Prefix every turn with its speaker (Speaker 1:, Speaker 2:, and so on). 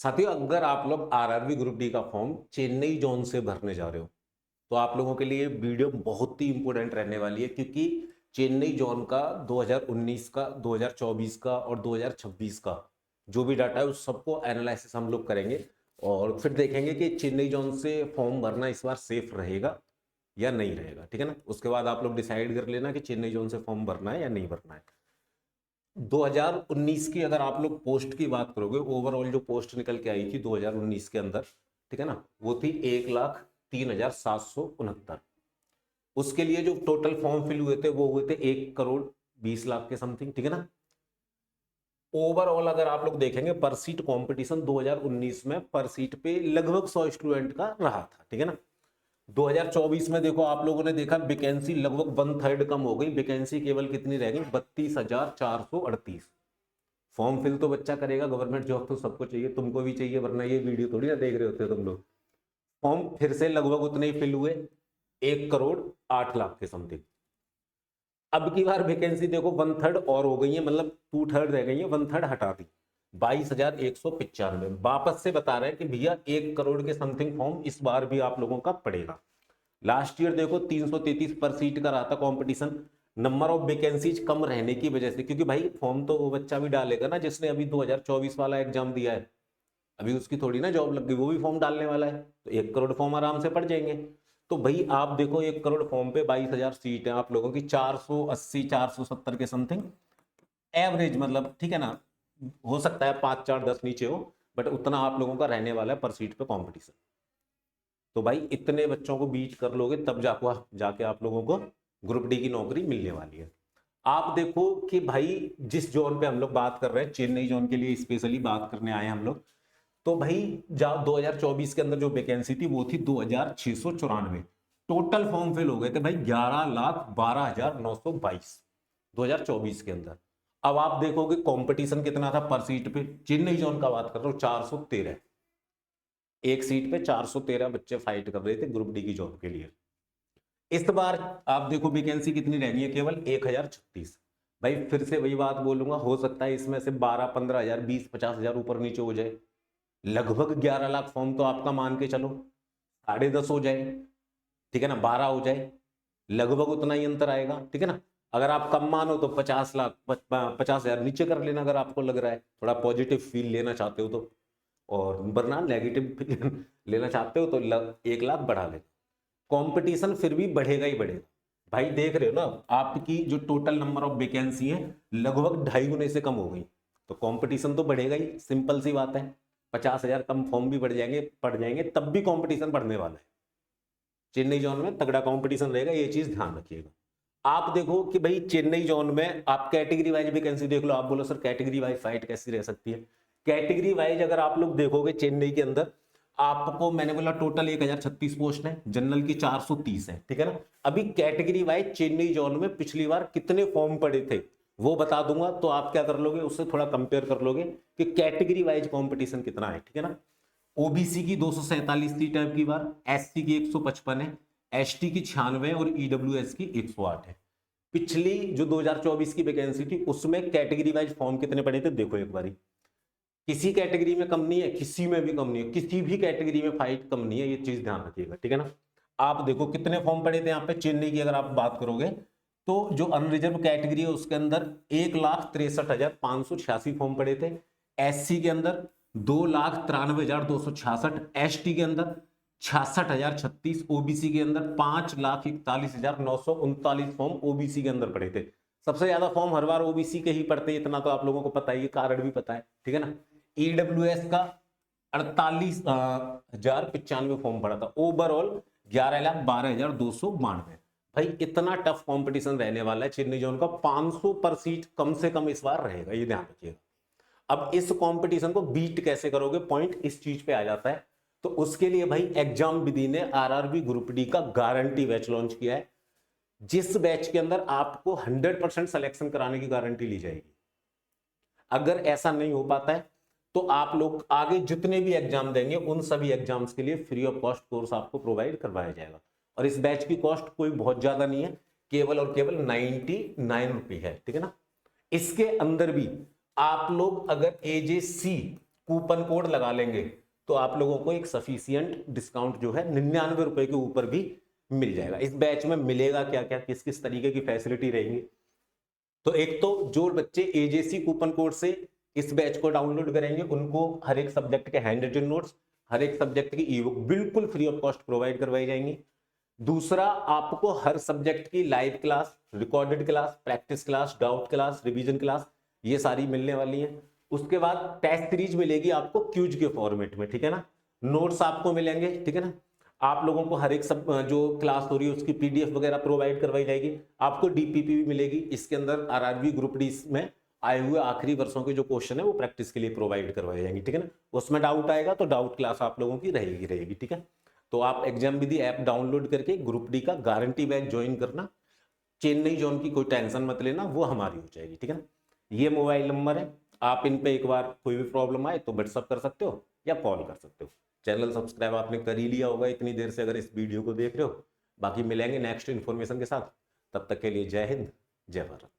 Speaker 1: साथियों, अगर आप लोग आरआरबी ग्रुप डी का फॉर्म चेन्नई जोन से भरने जा रहे हो तो आप लोगों के लिए वीडियो बहुत ही इंपॉर्टेंट रहने वाली है, क्योंकि चेन्नई जोन का 2019 का, 2024 का और 2026 का जो भी डाटा है उस सबको एनालिसिस हम लोग करेंगे और फिर देखेंगे कि चेन्नई जोन से फॉर्म भरना इस बार सेफ रहेगा या नहीं रहेगा। ठीक है ना। उसके बाद आप लोग डिसाइड कर लेना कि चेन्नई जोन से फॉर्म भरना है या नहीं भरना है। 2019 की अगर आप लोग पोस्ट की बात करोगे, ओवरऑल जो पोस्ट निकल के आई थी 2019 के अंदर, ठीक है ना, वो थी 1,03,769। उसके लिए जो टोटल फॉर्म फिल हुए थे वो हुए थे 1,20,00,000 के समथिंग। ठीक है ना। ओवरऑल अगर आप लोग देखेंगे पर सीट कंपटीशन 2019 में पर सीट पे लगभग 100 स्टूडेंट का रहा था। ठीक है ना। 2024 में देखो आप लोगों ने देखा वैकेंसी लगभग 1/3 कम हो गई। वैकेंसी केवल कितनी रह गई? 32,438। फॉर्म फिल तो बच्चा करेगा, गवर्नमेंट जॉब तो सबको चाहिए, तुमको भी चाहिए, वरना ये वीडियो थोड़ी ना देख रहे होते तुम लोग। फॉर्म फिर से लगभग उतने ही फिल हुए, 1,08,00,000 के समथिंग। अब की बार वैकेंसी देखो 1/3 और हो गई है, मतलब 2/3 रह गई है, 1/3 हटा दी, 22,195। वापस से बता रहे हैं कि भैया 1 करोड़ के समथिंग फॉर्म इस बार भी आप लोगों का पड़ेगा। लास्ट ईयर देखो 333 पर सीट का रहा था कंपटीशन। नंबर ऑफ वैकेंसीज कम रहने की वजह से, क्योंकि भाई फॉर्म तो वो बच्चा भी डालेगा ना जिसने अभी 2024 वाला एग्जाम दिया है, अभी उसकी थोड़ी ना जॉब लग गई, वो भी फॉर्म डालने वाला है, तो 1 करोड़ फॉर्म आराम से पड़ जाएंगे। तो भाई आप देखो 1 करोड़ फॉर्म पे 22,000 सीट है आप लोगों की, 480 470 के समथिंग एवरेज, मतलब ठीक है ना। हो सकता है 5 4 10 नीचे हो, बट उतना आप लोगों का रहने वाला है पर सीट पे कॉम्पिटिशन। तो भाई इतने बच्चों को बीट कर लोगे तब जाके आप लोगों को ग्रुप डी की नौकरी मिलने वाली है। आप देखो कि भाई जिस जोन पे हम लोग बात कर रहे हैं, चेन्नई जोन के लिए स्पेशली बात करने आए हैं हम लोग, तो भाई जब 2024 के अंदर जो वैकेंसी थी वो थी 2,694। टोटल फॉर्म फिल हो गए थे भाई 11,12,922 2024 के अंदर। अब आप देखोगे कंपटीशन कितना था पर सीट पे, चेन्नई जोन का बात कर रहा हूं 413। एक सीट पे 413 बच्चे फाइट कर रहे थे ग्रुप डी की जॉब के लिए। इस बार आप देखो वैकेंसी कितनी रह गई है? केवल 1,036। भाई फिर से वही बात बोलूंगा, हो सकता है इसमें से 12-15,000, 20-50,000 ऊपर नीचे हो जाए। लगभग 11 लाख फॉर्म तो आपका मान के चलो 10.5 हो जाए, ठीक है ना, 12 हो जाए, लगभग उतना ही अंतर आएगा। ठीक है ना। अगर आप कम मानो तो 50 लाख 50,000 नीचे कर लेना, अगर आपको लग रहा है थोड़ा पॉजिटिव फील लेना चाहते हो तो, और वरना नेगेटिव लेना चाहते हो तो 1 लाख बढ़ा ले। कंपटीशन फिर भी बढ़ेगा ही बढ़ेगा। भाई देख रहे हो ना, आपकी जो टोटल नंबर ऑफ वैकेंसी है लगभग 2.5 गुने से कम हो गई, तो कंपटीशन तो बढ़ेगा ही, सिंपल सी बात है। 50,000 कम फॉर्म भी बढ़ जाएंगे तब भी कंपटीशन बढ़ने वाला है। चेन्नई जोन में तगड़ा कंपटीशन रहेगा, ये चीज ध्यान रखिएगा। आप देखो कि भाई चेन्नई जोन में आप कैटेगरी वाइज वैकेंसी देख लो। आप बोलो सर कैटेगरी वाइज फाइट कैसी रह सकती है? कैटेगरी वाइज अगर आप लोग देखोगे चेन्नई के अंदर, आपको मैंने बोला टोटल 1,036 पोस्ट है, जनरल की 430 है। ठीक है ना। अभी कैटेगरी वाइज चेन्नई जोन में पिछली बार कितने फॉर्म पड़े थे वो बता दूंगा, तो आप क्या कर लोगे, उससे थोड़ा कंपेयर कर लोगे कि कैटेगरी वाइज कंपटीशन कितना है। ठीक है ना। ओबीसी की 247 सीट है अब की बार, एससी की 155 है, एसटी की 96 और ईडब्ल्यूएस की 108 है। पिछली जो 2024 की वैकेंसी थी उसमें कैटेगरी वाइज फॉर्म कितने पड़े थे देखो एक बारी। किसी कैटेगरी में कम नहीं है, किसी में भी कम नहीं है, किसी भी कैटेगरी में फाइट कम नहीं है, ये चीज ध्यान रखिएगा। ठीक है ना। आप देखो कितने फॉर्म पड़े थे यहाँ पे चेन्नई की अगर आप बात करोगे, तो जो अनरिजर्व कैटेगरी है उसके अंदर 1,63,586 फॉर्म पड़े थे, एससी के अंदर 2,93,266, एसटी के अंदर 66,036, ओबीसी के अंदर 5,41,939 फॉर्म ओबीसी के अंदर पड़े थे। सबसे ज्यादा फॉर्म हर बार ओबीसी के ही पड़ते हैं, इतना तो आप लोगों को पता ही है, कारण भी पता है। ठीक है ना। ईडब्ल्यूएस का 48,095 फॉर्म पड़ा था, ओवरऑल 11,12,292। भाई इतना टफ कंपटीशन रहने वाला है चेन्नई जोन का, 500 पर सीट कम से कम इस बार रहेगा, ये ध्यान रखिएगा। अब इस कंपटीशन को बीट कैसे करोगे, पॉइंट इस चीज पे आ जाता है। तो उसके लिए भाई एग्जाम विधि ने आरआरबी ग्रुप डी का गारंटी बैच लॉन्च किया है, जिस बैच के अंदर आपको 100% सिलेक्शन कराने की गारंटी ली जाएगी। अगर ऐसा नहीं हो पाता है तो आप लोग आगे जितने भी एग्जाम देंगे उन सभी एग्जाम्स के लिए फ्री ऑफ कॉस्ट कोर्स आपको प्रोवाइड करवाया जाएगा। और इस बैच की कॉस्ट कोई बहुत ज्यादा नहीं है, केवल और केवल 99 रुपये है। ठीक है ना। इसके अंदर भी आप लोग अगर एजे सी कूपन कोड लगा लेंगे तो आप लोगों को एक सफिशियंट डिस्काउंट जो है 99 रुपए के ऊपर भी मिल जाएगा। इस बैच में मिलेगा क्या क्या, किस किस तरीके की फैसिलिटी रहेंगी, तो एक तो जो बच्चे एजेसी कूपन कोड से इस बैच को डाउनलोड करेंगे उनको हर एक सब्जेक्ट के हैंड रिटन नोट्स, हर एक सब्जेक्ट की ई बुक बिल्कुल फ्री ऑफ कॉस्ट प्रोवाइड करवाई जाएंगी। दूसरा, आपको हर सब्जेक्ट की live class, recorded class, practice class, doubt class, revision class, ये सारी मिलने वाली है। उसके बाद टेस्ट सीरीज मिलेगी आपको क्यूज के फॉर्मेट में, ठीक है ना। नोट्स आपको मिलेंगे, ठीक है ना। आप लोगों को हर एक सब जो क्लास हो रही है उसकी पीडीएफ वगैरह प्रोवाइड करवाई जाएगी। आपको डीपीपी भी मिलेगी, इसके अंदर आरआरबी ग्रुप डी में आए हुए आखिरी वर्षों के जो क्वेश्चन है वो प्रैक्टिस के लिए प्रोवाइड करवाए जाएंगे, ठीक है ना। उसमें डाउट आएगा तो डाउट क्लास आप लोगों की रहेगी, ठीक है। तो आप एग्जाम विधि ऐप डाउनलोड करके ग्रुप डी का गारंटी बैच ज्वाइन करना, चेन्नई जोन की कोई टेंशन मत लेना, वो हमारी हो जाएगी, ठीक है ना। ये मोबाइल नंबर है, आप इन पे एक बार कोई भी प्रॉब्लम आए तो व्हाट्सअप कर सकते हो या कॉल कर सकते हो। चैनल सब्सक्राइब आपने कर ही लिया होगा इतनी देर से अगर इस वीडियो को देख रहे हो। बाकी मिलेंगे नेक्स्ट इन्फॉर्मेशन के साथ, तब तक के लिए जय हिंद जय भारत।